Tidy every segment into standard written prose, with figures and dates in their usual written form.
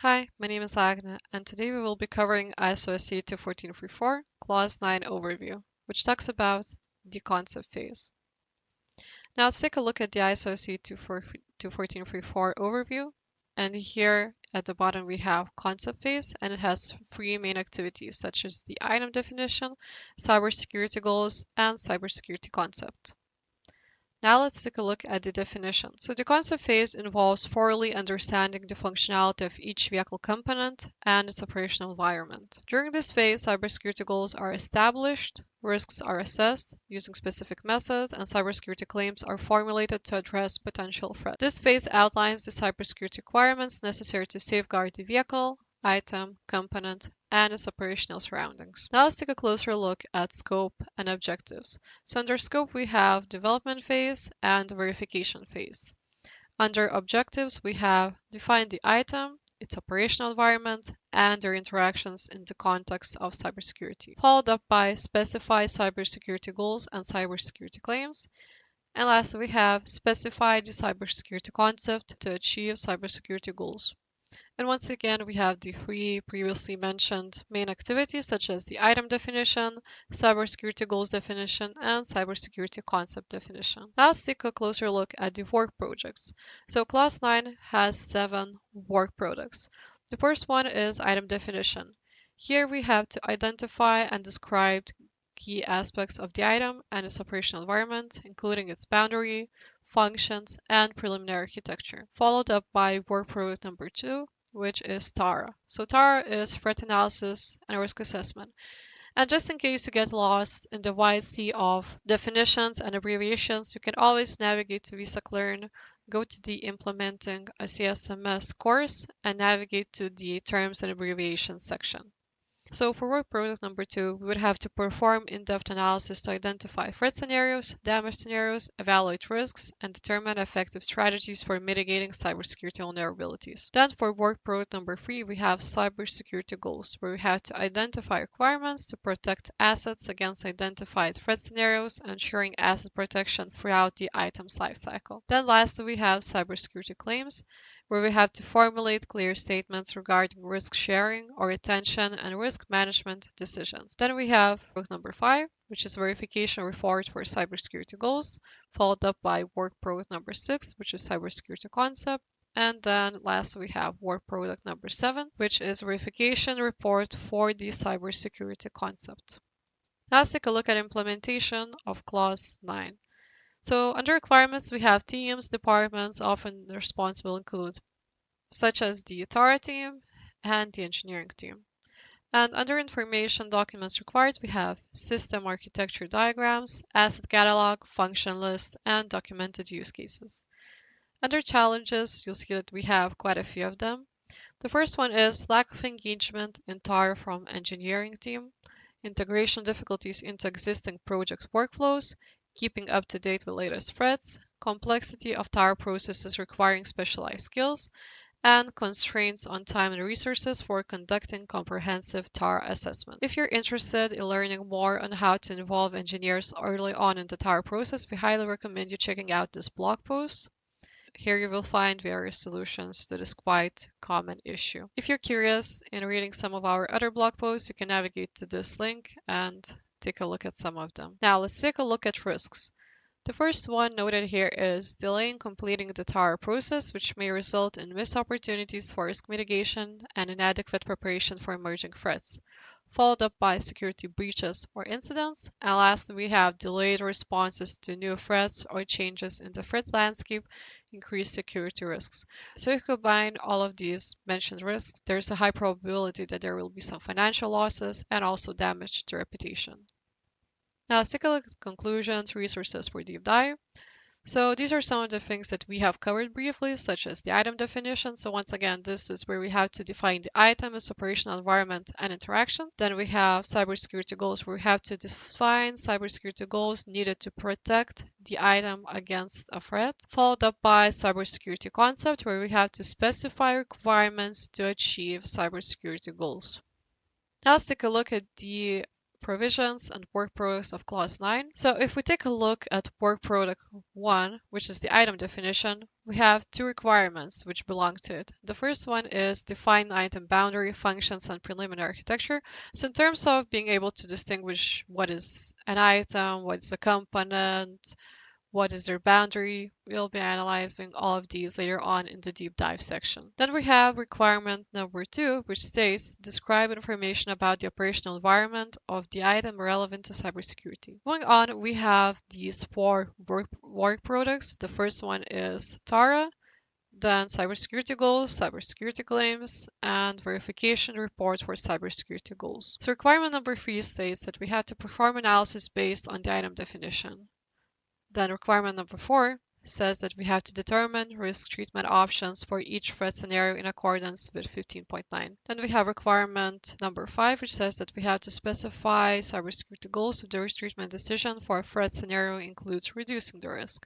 Hi, my name is Agna, and today we will be covering ISO SAE 21434 Clause 9 Overview, which talks about the concept phase. Now let's take a look at the ISO SAE 21434 Overview, and here at the bottom we have concept phase, and it has three main activities such as the item definition, cybersecurity goals, and cybersecurity concept. Now let's take a look at the definition. So the concept phase involves thoroughly understanding the functionality of each vehicle component and its operational environment. During this phase, cybersecurity goals are established, risks are assessed using specific methods, and cybersecurity claims are formulated to address potential threats. This phase outlines the cybersecurity requirements necessary to safeguard the vehicle, item, component, and its operational surroundings. Now let's take a closer look at scope and objectives. So under scope, we have development phase and verification phase. Under objectives, we have define the item, its operational environment, and their interactions in the context of cybersecurity, followed up by specify cybersecurity goals and cybersecurity claims. And lastly, we have specify the cybersecurity concept to achieve cybersecurity goals. And once again, we have the three previously mentioned main activities such as the item definition, cybersecurity goals definition, and cybersecurity concept definition. Now let's take a closer look at the work projects. So clause 9 has 7 work products. The first one is item definition. Here we have to identify and describe key aspects of the item and its operational environment, including its boundary, functions, and preliminary architecture, followed up by work product number 2, which is TARA. So TARA is threat analysis and risk assessment. And just in case you get lost in the wide sea of definitions and abbreviations, you can always navigate to VSEC Learn, go to the Implementing a CSMS course, and navigate to the Terms and Abbreviations section. So for work product number 2, we would have to perform in-depth analysis to identify threat scenarios, damage scenarios, evaluate risks, and determine effective strategies for mitigating cybersecurity vulnerabilities. Then for work product number 3, we have cybersecurity goals, where we have to identify requirements to protect assets against identified threat scenarios, ensuring asset protection throughout the item's lifecycle. Then lastly, we have cybersecurity claims, where we have to formulate clear statements regarding risk sharing or retention and risk management decisions. Then we have work number 5, which is verification report for cybersecurity goals, followed up by work product number 6, which is cybersecurity concept. And then lastly, we have work product number 7, which is verification report for the cybersecurity concept. Now let's take a look at implementation of clause 9. So under requirements, we have teams, departments often responsible include, such as the TARA team and the engineering team. And under information documents required, we have system architecture diagrams, asset catalog, function list, and documented use cases. Under challenges, you'll see that we have quite a few of them. The first one is lack of engagement in TARA from engineering team, integration difficulties into existing project workflows, keeping up to date with latest threats, complexity of TARA processes requiring specialized skills, and constraints on time and resources for conducting comprehensive TARA assessment. If you're interested in learning more on how to involve engineers early on in the TARA process, we highly recommend you checking out this blog post. Here you will find various solutions to this quite common issue. If you're curious in reading some of our other blog posts, you can navigate to this link and take a look at some of them. Now let's take a look at risks. The first one noted here is delaying completing the TARA process, which may result in missed opportunities for risk mitigation and inadequate preparation for emerging threats, followed up by security breaches or incidents. And lastly, we have delayed responses to new threats or changes in the threat landscape, increased security risks. So if you combine all of these mentioned risks, there's a high probability that there will be some financial losses and also damage to reputation. Now let's take a look at conclusions, resources for deep dive. So these are some of the things that we have covered briefly, such as the item definition. So once again, this is where we have to define the item, its operational environment, and interactions. Then we have cybersecurity goals, where we have to define cybersecurity goals needed to protect the item against a threat, followed up by cybersecurity concept, where we have to specify requirements to achieve cybersecurity goals. Now let's take a look at the provisions and work products of clause 9. So if we take a look at work product 1, which is the item definition, we have two requirements which belong to it. The first one is define item boundary, functions, and preliminary architecture. So in terms of being able to distinguish what is an item, what is a component, what is their boundary, we'll be analyzing all of these later on in the deep dive section. Then we have requirement number 2, which states describe information about the operational environment of the item relevant to cybersecurity. Going on, we have these 4 work products. The first one is TARA, then cybersecurity goals, cybersecurity claims, and verification report for cybersecurity goals. So requirement number 3 states that we have to perform analysis based on the item definition. Then requirement number 4 says that we have to determine risk treatment options for each threat scenario in accordance with 15.9. Then we have requirement number 5, which says that we have to specify cybersecurity goals if the risk treatment decision for a threat scenario includes reducing the risk.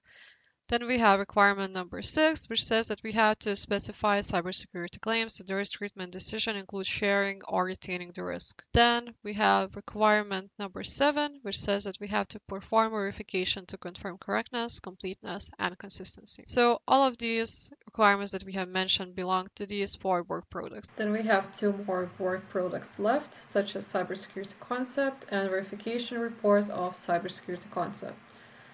Then we have requirement number 6, which says that we have to specify cybersecurity claims if the risk treatment decision includes sharing or retaining the risk. Then we have requirement number 7, which says that we have to perform verification to confirm correctness, completeness, and consistency. So all of these requirements that we have mentioned belong to these 4 work products. Then we have 2 more work products left, such as Cybersecurity Concept and Verification Report of Cybersecurity Concept.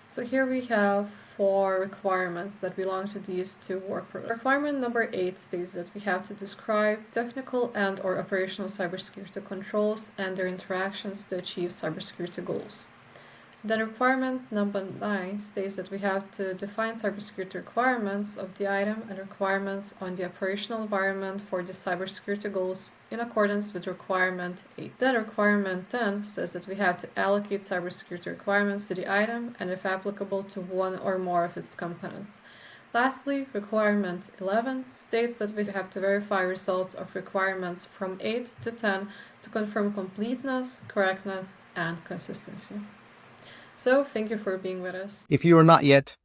So here we have 4 requirements that belong to these 2 work products. Requirement number 8 states that we have to describe technical and or operational cybersecurity controls and their interactions to achieve cybersecurity goals. Then requirement number 9 states that we have to define cybersecurity requirements of the item and requirements on the operational environment for the cybersecurity goals in accordance with requirement 8. Then requirement 10 says that we have to allocate cybersecurity requirements to the item and if applicable to one or more of its components. Lastly, requirement 11 states that we have to verify results of requirements from 8 to 10 to confirm completeness, correctness, and consistency. So, thank you for being with us. If you are not yet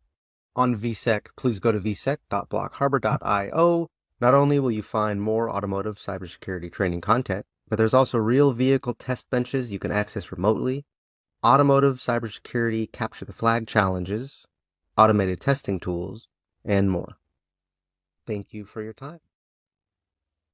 on VSEC, please go to vsec.blockharbor.io. Not only will you find more automotive cybersecurity training content, but there's also real vehicle test benches you can access remotely, automotive cybersecurity capture the flag challenges, automated testing tools, and more. Thank you for your time.